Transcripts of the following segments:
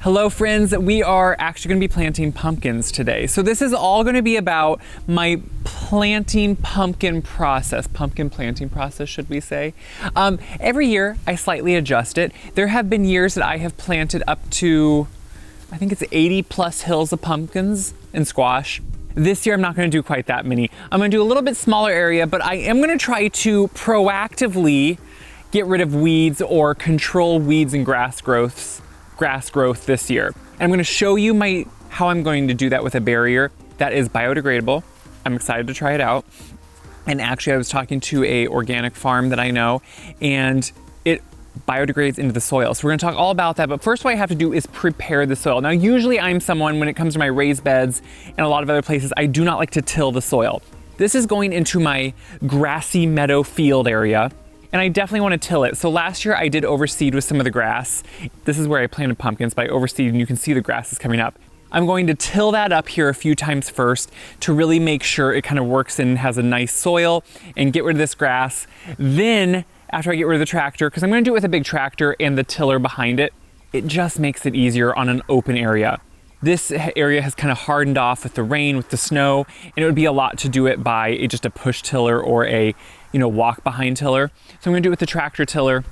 Hello friends, we are actually going to be planting pumpkins today. So this is all going to be about my planting pumpkin planting process, should we say. Every year I slightly adjust it. There have been years that I have planted up to, I think it's 80 plus hills of pumpkins and squash. This year I'm not going to do quite that many. I'm going to do a little bit smaller area, but I am going to try to proactively get rid of weeds or control weeds and grass growth this year. And I'm going to show you how I'm going to do that with a barrier that is biodegradable. I'm excited to try it out. And actually I was talking to a organic farm that I know, and it biodegrades into the soil. So we're going to talk all about that, but first what I have to do is prepare the soil. Now usually I'm someone, when it comes to my raised beds and a lot of other places, I do not like to till the soil. This is going into my grassy meadow field area, and I definitely want to till it. So last year I did overseed with some of the grass. This is where I planted pumpkins, but I overseed and you can see the grass is coming up. I'm going to till that up here a few times first to really make sure it kind of works and has a nice soil, and get rid of this grass. Then after I get rid of the tractor, because I'm going to do it with a big tractor and the tiller behind it, it just makes it easier on an open area. This area has kind of hardened off with the rain, with the snow, and it would be a lot to do it by just a push tiller or a walk behind tiller. So I'm going to do it with the tractor tiller.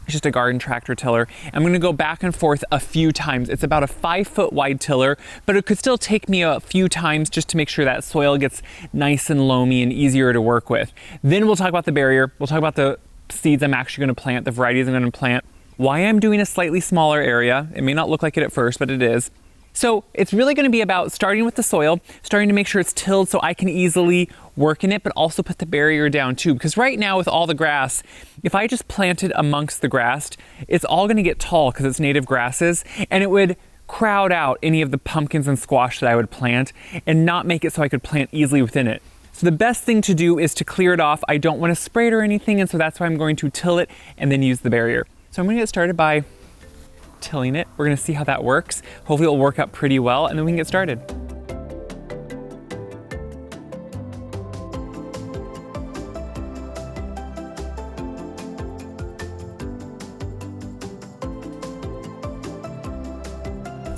It's just a garden tractor tiller. I'm going to go back and forth a few times. It's about a 5-foot wide tiller, but it could still take me a few times just to make sure that soil gets nice and loamy and easier to work with. Then we'll talk about the barrier. We'll talk about the seeds I'm actually going to plant, the varieties I'm going to plant, why I'm doing a slightly smaller area. It may not look like it at first, but it is. So it's really going to be about starting with the soil, starting to make sure it's tilled so I can easily work in it, but also put the barrier down too. Because right now with all the grass, if I just planted amongst the grass, it's all going to get tall because it's native grasses, and it would crowd out any of the pumpkins and squash that I would plant and not make it so I could plant easily within it. So the best thing to do is to clear it off. I don't want to spray it or anything, and so that's why I'm going to till it and then use the barrier. So I'm going to get started by tilling it. We're going to see how that works. Hopefully it'll work out pretty well, and then we can get started.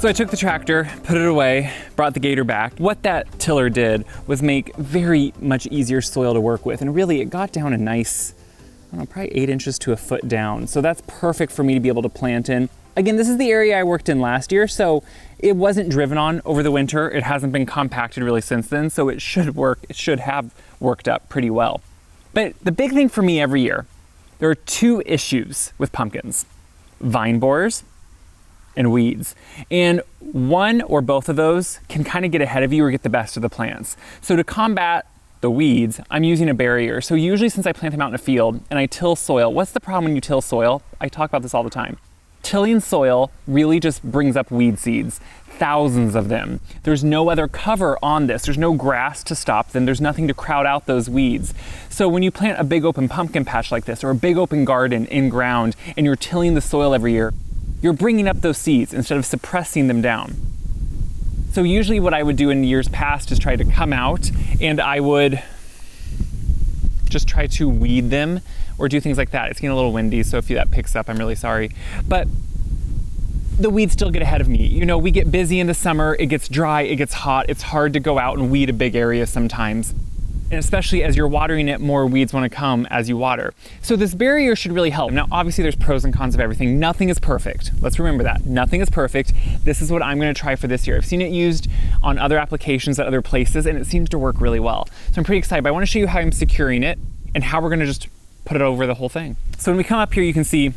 So I took the tractor, put it away, brought the gator back. What that tiller did was make very much easier soil to work with, and really it got down a nice, I don't know, probably 8 inches to a foot down. So that's perfect for me to be able to plant in. Again, this is the area I worked in last year, so it wasn't driven on over the winter. It hasn't been compacted really since then, so it should work. It should have worked up pretty well. But the big thing for me every year, there are 2 issues with pumpkins: vine borers and weeds. And one or both of those can kind of get ahead of you or get the best of the plants. So to combat the weeds, I'm using a barrier. So usually, since I plant them out in a field and I till soil, what's the problem when you till soil? I talk about this all the time. Tilling soil really just brings up weed seeds, thousands of them. There's no other cover on this. There's no grass to stop them. There's nothing to crowd out those weeds. So when you plant a big open pumpkin patch like this, or a big open garden in ground, and you're tilling the soil every year, you're bringing up those seeds instead of suppressing them down. So usually what I would do in years past is try to come out and I would just try to weed them or do things like that. It's getting a little windy, so if that picks up, I'm really sorry. But the weeds still get ahead of me. We get busy in the summer, it gets dry, it gets hot, it's hard to go out and weed a big area sometimes. And especially as you're watering it, more weeds want to come as you water. So this barrier should really help. Now, obviously there's pros and cons of everything. Nothing is perfect. Let's remember that. Nothing is perfect. This is what I'm going to try for this year. I've seen it used on other applications at other places, and it seems to work really well. So I'm pretty excited, but I want to show you how I'm securing it and how we're going to just put it over the whole thing. So when we come up here, you can see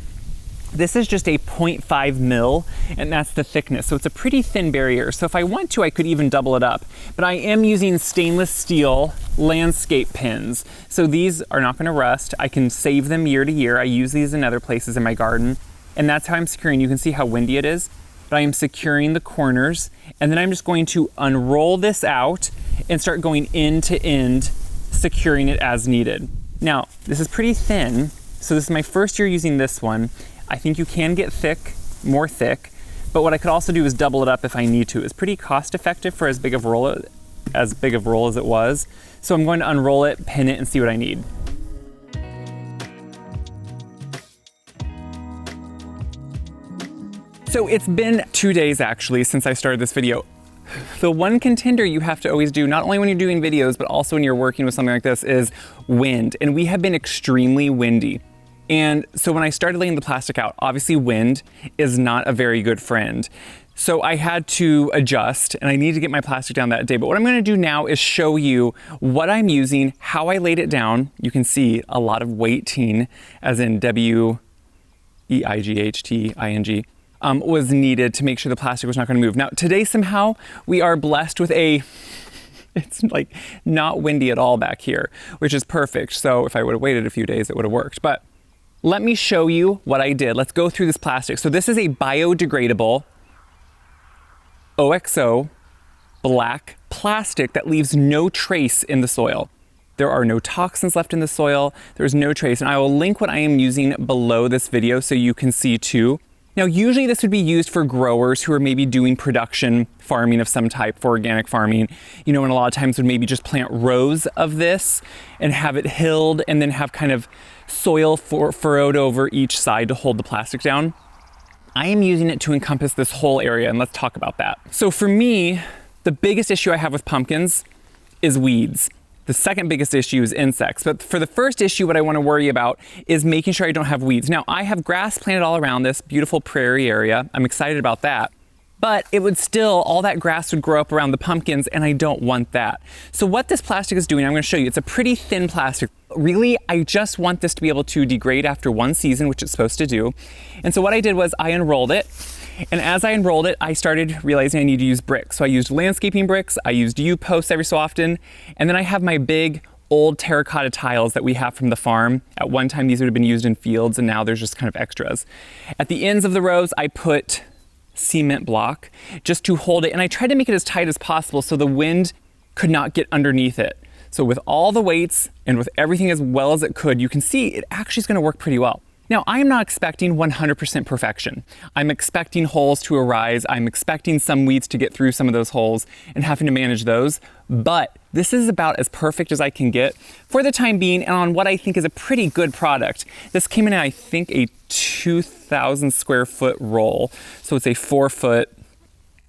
this is just a 0.5 mil, and that's the thickness. So it's a pretty thin barrier. So if I want to, I could even double it up. But I am using stainless steel landscape pins. So these are not gonna rust. I can save them year to year. I use these in other places in my garden. And that's how I'm securing. You can see how windy it is, but I am securing the corners. And then I'm just going to unroll this out and start going end to end, securing it as needed. Now, this is pretty thin. So this is my first year using this one. I think you can get more thick, but what I could also do is double it up if I need to. It's pretty cost effective for as big of a roll as it was. So I'm going to unroll it, pin it, and see what I need. So it's been 2 days actually since I started this video. The one contender you have to always do, not only when you're doing videos, but also when you're working with something like this, is wind. And we have been extremely windy. And so when I started laying the plastic out, obviously wind is not a very good friend. So I had to adjust, and I needed to get my plastic down that day. But what I'm gonna do now is show you what I'm using, how I laid it down. You can see a lot of weighting, as in W-E-I-G-H-T-I-N-G. Was needed to make sure the plastic was not going to move. Now today somehow we are blessed with it's like not windy at all back here, which is perfect. So if I would have waited a few days, it would have worked. But let me show you what I did. Let's go through this plastic. So this is a biodegradable OXO black plastic that leaves no trace in the soil. There are no toxins left in the soil. There's no trace. And I will link what I am using below this video so you can see too. Now, usually this would be used for growers who are maybe doing production farming of some type for organic farming, and a lot of times would maybe just plant rows of this and have it hilled and then have kind of soil furrowed over each side to hold the plastic down. I am using it to encompass this whole area, and let's talk about that. So for me, the biggest issue I have with pumpkins is weeds. The second biggest issue is insects. But for the first issue, what I want to worry about is making sure I don't have weeds. Now, I have grass planted all around this beautiful prairie area. I'm excited about that. But it would still, all that grass would grow up around the pumpkins, and I don't want that. So what this plastic is doing, I'm going to show you. It's a pretty thin plastic. Really, I just want this to be able to degrade after one season, which it's supposed to do. And so what I did was I unrolled it. And as I unrolled it, I started realizing I need to use bricks. So I used landscaping bricks, I used U-posts every so often, and then I have my big old terracotta tiles that we have from the farm. At one time, these would have been used in fields, and now there's just kind of extras. At the ends of the rows, I put cement block just to hold it, and I tried to make it as tight as possible so the wind could not get underneath it. So with all the weights and with everything as well as it could, you can see it actually is going to work pretty well. Now, I am not expecting 100% perfection. I'm expecting holes to arise. I'm expecting some weeds to get through some of those holes and having to manage those. But this is about as perfect as I can get for the time being and on what I think is a pretty good product. This came in, I think, a 2,000 square foot roll. So it's a 4 foot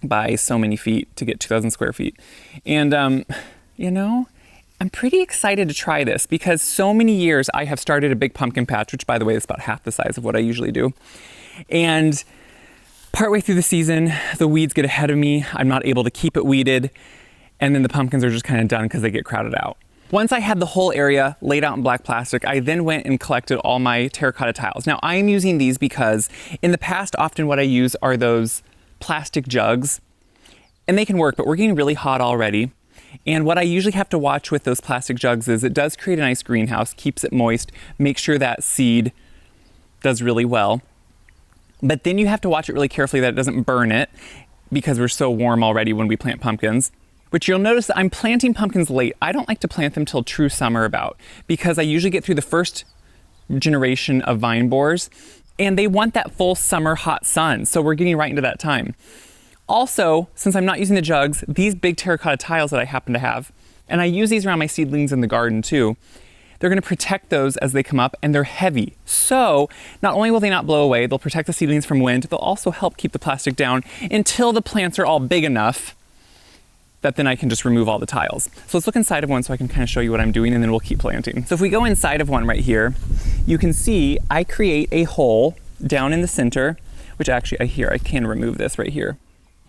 by so many feet to get 2,000 square feet. And, I'm pretty excited to try this because so many years I have started a big pumpkin patch, which by the way is about half the size of what I usually do. And partway through the season, the weeds get ahead of me. I'm not able to keep it weeded. And then the pumpkins are just kind of done because they get crowded out. Once I had the whole area laid out in black plastic, I then went and collected all my terracotta tiles. Now I am using these because in the past, often what I use are those plastic jugs, and they can work, but we're getting really hot already. And what I usually have to watch with those plastic jugs is it does create a nice greenhouse, keeps it moist, makes sure that seed does really well. But then you have to watch it really carefully that it doesn't burn it because we're so warm already when we plant pumpkins. But you'll notice that I'm planting pumpkins late. I don't like to plant them till true summer about because I usually get through the first generation of vine borers and they want that full summer hot sun. So we're getting right into that time. Also, since I'm not using the jugs, these big terracotta tiles that I happen to have, and I use these around my seedlings in the garden too, they're going to protect those as they come up, and they're heavy. So not only will they not blow away, they'll protect the seedlings from wind, they'll also help keep the plastic down until the plants are all big enough that then I can just remove all the tiles. So let's look inside of one so I can kind of show you what I'm doing, and then we'll keep planting. So if we go inside of one right here, you can see I create a hole down in the center, which actually I can remove this right here.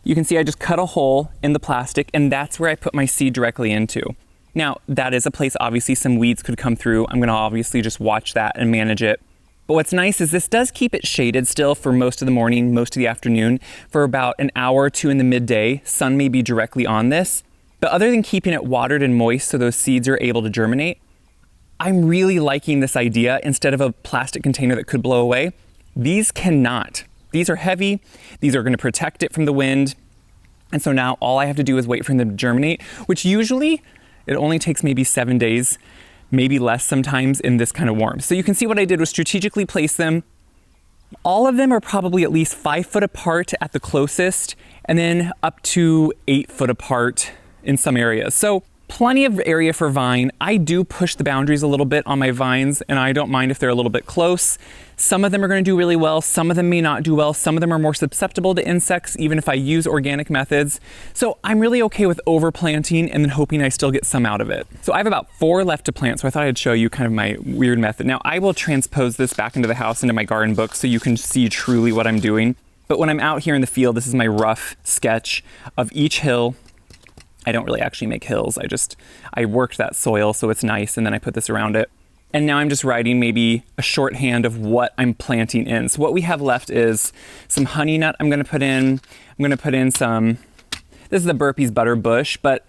You can see I just cut a hole in the plastic, and that's where I put my seed directly into. Now, that is a place obviously some weeds could come through. I'm gonna obviously just watch that and manage it. But what's nice is this does keep it shaded still for most of the morning, most of the afternoon. For about an hour or two in the midday, sun may be directly on this. But other than keeping it watered and moist so those seeds are able to germinate, I'm really liking this idea. Instead of a plastic container that could blow away, these cannot. These are heavy, these are gonna protect it from the wind. And so now all I have to do is wait for them to germinate, which usually it only takes maybe 7 days, maybe less sometimes in this kind of warmth. So you can see what I did was strategically place them. All of them are probably at least 5 foot apart at the closest, and then up to 8 foot apart in some areas. So Plenty of area for vine. I do push the boundaries a little bit on my vines, and I don't mind if they're a little bit close. Some of them are going to do really well. Some of them may not do well. Some of them are more susceptible to insects, even if I use organic methods. So I'm really okay with overplanting and then hoping I still get some out of it. So I have about 4 left to plant, so I thought I'd show you kind of my weird method. Now I will transpose this back into the house, into my garden book, so you can see truly what I'm doing. But when I'm out here in the field, this is my rough sketch of each hill. I don't really actually make hills. I worked that soil so it's nice, and then I put this around it. And now I'm just writing maybe a shorthand of what I'm planting in. So what we have left is some honey nut I'm gonna put in. I'm gonna put in some, this is the Burpee's butter bush, but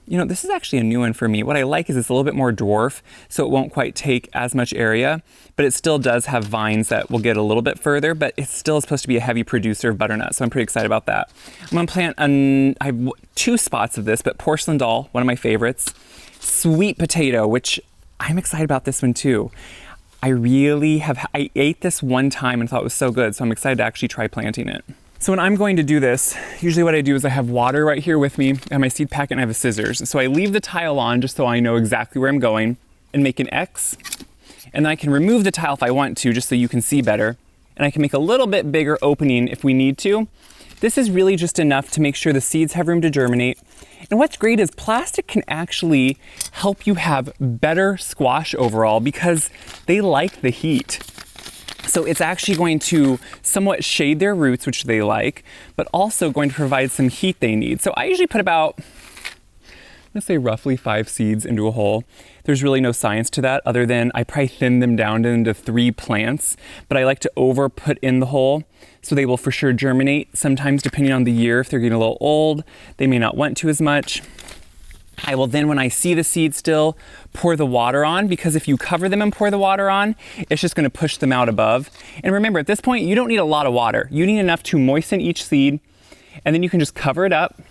this is actually a new one for me. What I like is it's a little bit more dwarf, so it won't quite take as much area, but it still does have vines that will get a little bit further, but it's still supposed to be a heavy producer of butternut, so I'm pretty excited about that. I'm gonna plant, I have 2 spots of this, but porcelain doll, one of my favorites. Sweet potato, which I'm excited about this one too. I ate this one time and thought it was so good, so I'm excited to actually try planting it. So when I'm going to do this, usually what I do is I have water right here with me, I have my seed packet, and I have a scissors. So I leave the tile on just so I know exactly where I'm going, and make an X. And then I can remove the tile if I want to, just so you can see better. And I can make a little bit bigger opening if we need to. This is really just enough to make sure the seeds have room to germinate. And what's great is plastic can actually help you have better squash overall because they like the heat. So it's actually going to somewhat shade their roots, which they like, but also going to provide some heat they need. So I usually put about, let's say roughly 5 seeds into a hole. There's really no science to that other than I probably thin them down into 3 plants, but I like to over put in the hole so they will for sure germinate. Sometimes depending on the year, if they're getting a little old, they may not want to as much. I will then, when I see the seed still, pour the water on, because if you cover them and pour the water on, it's just gonna push them out above. And remember, at this point, you don't need a lot of water. You need enough to moisten each seed, and then you can just cover it up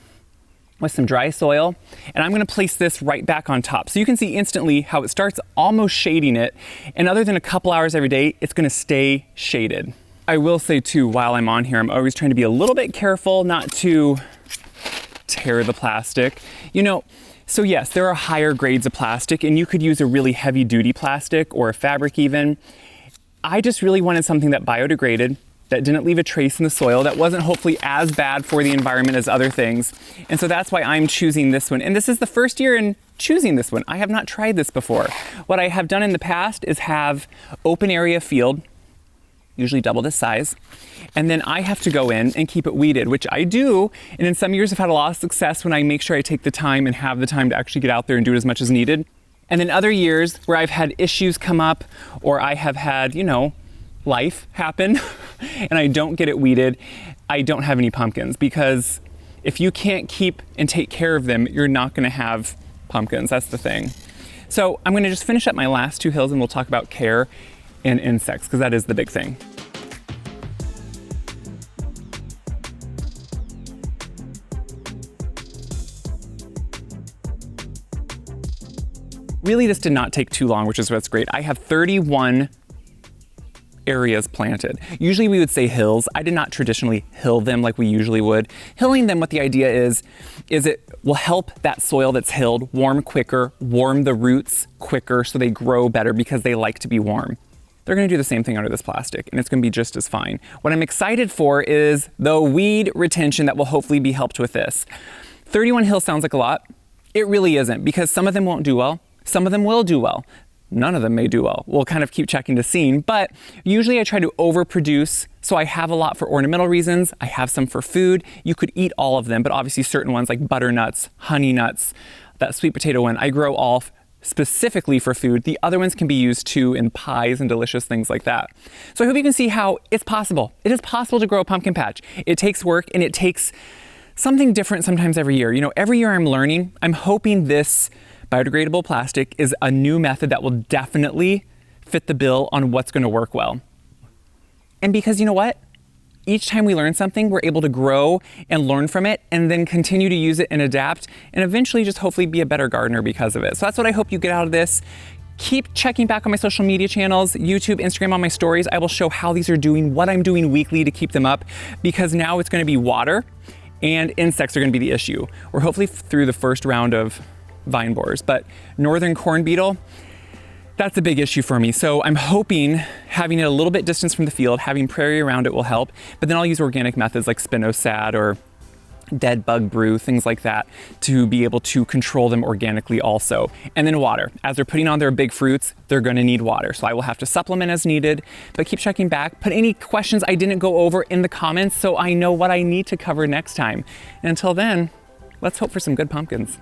with some dry soil. And I'm gonna place this right back on top. So you can see instantly how it starts almost shading it. And other than a couple hours every day, it's gonna stay shaded. I will say too, while I'm on here, I'm always trying to be a little bit careful not to tear the plastic. So yes, there are higher grades of plastic, and you could use a really heavy duty plastic or a fabric even. I just really wanted something that biodegraded, that didn't leave a trace in the soil, that wasn't hopefully as bad for the environment as other things. And so that's why I'm choosing this one. And this is the first year in choosing this one. I have not tried this before. What I have done in the past is have open area field, usually double this size, and then I have to go in and keep it weeded, which I do, and in some years I've had a lot of success when I make sure I take the time and have the time to actually get out there and do it as much as needed. And then other years where I've had issues come up, or I have had, life happen, and I don't get it weeded, I don't have any pumpkins, because if you can't keep and take care of them, you're not gonna have pumpkins, that's the thing. So I'm gonna just finish up my last 2 hills and we'll talk about care and insects, because that is the big thing. Really, this did not take too long, which is what's great. I have 31 areas planted. Usually we would say hills. I did not traditionally hill them like we usually would. Hilling them, what the idea is it will help that soil that's hilled warm quicker, warm the roots quicker so they grow better because they like to be warm. They're gonna do the same thing under this plastic, and it's gonna be just as fine. What I'm excited for is the weed retention that will hopefully be helped with this. 31 hills sounds like a lot. It really isn't, because some of them won't do well, some of them will do well. None of them may do well. We'll kind of keep checking to see, but usually I try to overproduce, so I have a lot for ornamental reasons, I have some for food. You could eat all of them, but obviously certain ones like butternuts, honey nuts, that sweet potato one, I grow all specifically for food. The other ones can be used too in pies and delicious things like that. So I hope you can see how it's possible. It is possible to grow a pumpkin patch. It takes work, and it takes something different sometimes every year. Every year I'm learning. I'm hoping this biodegradable plastic is a new method that will definitely fit the bill on what's going to work well. And because you know what? Each time we learn something, we're able to grow and learn from it, and then continue to use it and adapt, and eventually just hopefully be a better gardener because of it. So that's what I hope you get out of this. Keep checking back on my social media channels, YouTube, Instagram, on my stories. I will show how these are doing, what I'm doing weekly to keep them up, because now it's going to be water and insects are gonna be the issue. We're hopefully through the first round of vine borers, but northern corn beetle, that's a big issue for me. So I'm hoping having it a little bit distance from the field, having prairie around it will help, but then I'll use organic methods like spinosad or dead bug brew, things like that, to be able to control them organically also. And then water. As they're putting on their big fruits, they're gonna need water. So I will have to supplement as needed, but keep checking back. Put any questions I didn't go over in the comments so I know what I need to cover next time. And until then, let's hope for some good pumpkins.